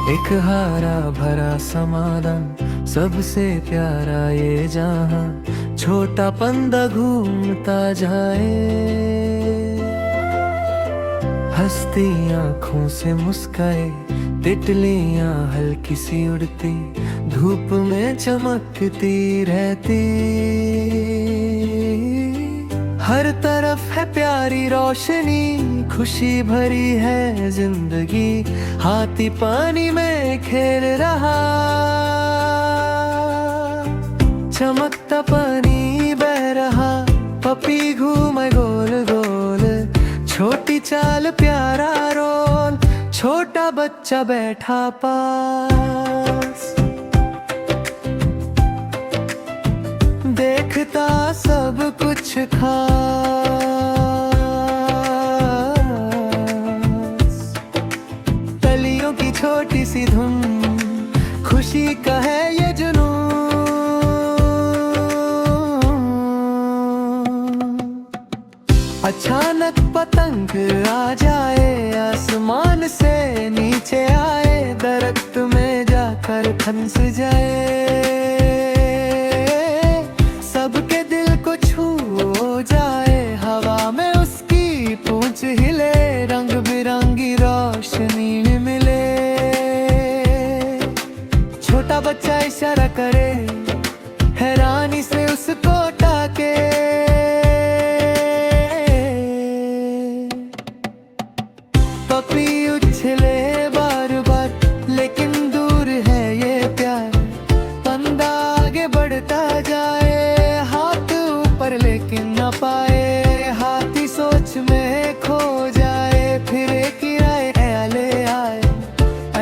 एक हरा भरा समाधान सबसे प्यारा ये जहां, छोटा पंदा घूमता जाए, हंसती आंखों से मुस्काए, तितलियां हल्की सी उड़ती, धूप में चमकती रहती। हर तरफ है प्यारी रोशनी, खुशी भरी है जिंदगी, हाथी पानी में खेल रहा, चमकता पानी बह रहा, पपी घूमे गोल गोल, छोटी चाल प्यारा रोल, छोटा बच्चा बैठा पास, देखता सब कुछ खास। कलियों की छोटी सी धुन, खुशी का है ये जुनून। अचानक पतंग आ जाए, आसमान से नीचे आए, दरख्त में जाकर फंस जाए, सबके दिल को छू जाए, हवा में उसकी पूंछ हिले, रंग बिरंगी रोशनी मिले। छोटा बच्चा इशारा करे, हैरानी से उसको ताके, पपी उछले बार बार, लेकिन दूर है ये प्यार, पंदा आगे बढ़ता जाए, हाथ ऊपर लेकिन न पाए, हाथी सोच में खो जाए, फिर एक राय ले आए,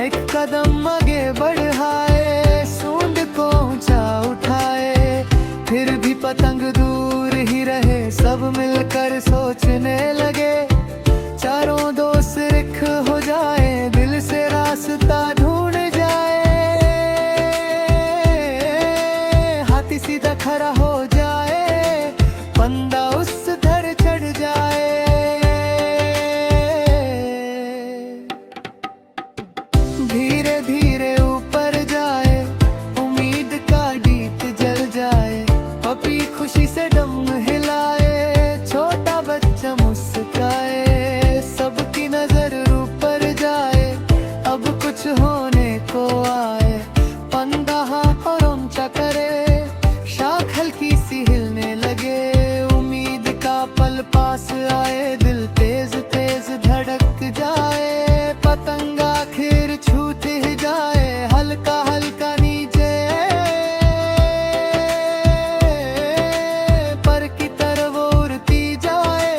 एक कदम आगे बढ़ाए, सूंड को ऊंचा उठाए, फिर भी पतंग दूर ही रहे, सब मिलकर सोचने लगे, चारों दोस्त रिख हो जाए, दिल से रास्ता ढूंढ जाए, हाथी सीधा खड़ा हो जाए, पंदा उस धर चढ़ जाए, धीरे धीरे ऊपर जाए, उम्मीद का दीप जल जाए, पपी खुशी से दम हिलाए, छोटा बच्चा मुस्काए, सबकी नजर ऊपर जाए, अब कुछ होने को आए, पंदा हाथ और ऊंचा करे, शाख हल्की सी हिलने लगे, उम्मीद का पल पास आए, दिल तेज तेज धड़क जाए, पतंग आखिर छूते ही जाए, हल्का हल्का नीचे पर की तरफ उड़ती जाए,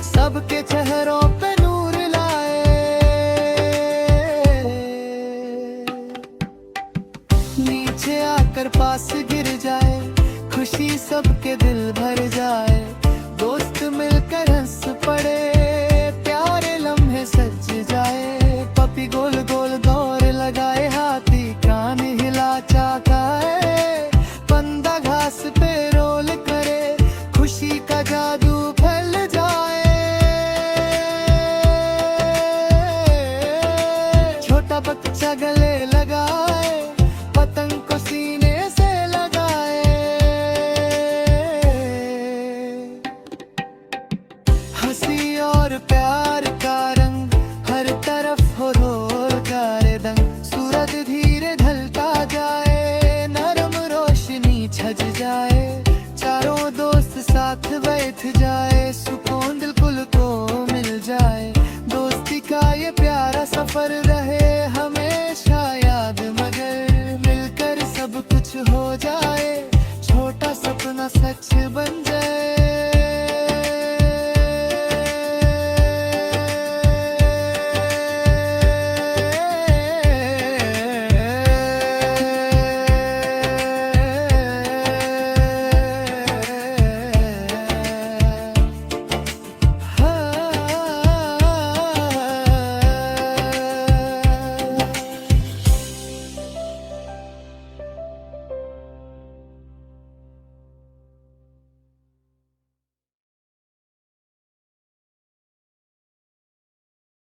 सबके चेहरों पे नूर लाए, नीचे आकर पास गिर जाए, खुशी सबके दिल भर जाए, दोस्त मिलकर हंस पड़े, प्यारे लम्हे सज जाए, पपी गोल गोल दौड़ लगाए, हाथी कान हिला चाकाए, पंदा घास पे रोल करे, खुशी का जादू फैल जाए, छोटा बच्चा गले लगाए, पतंग को सीने से लगाए, हंसी और प्यार का रंग हर तरफ हो, रोल का रिदम, सूरज धीरे ढलता जाए, नरम रोशनी छज जाए, चारों दोस्त साथ बैठ जाए, सुकून दिल कुल को मिल जाए, दोस्ती का ये प्यारा सफर रहे।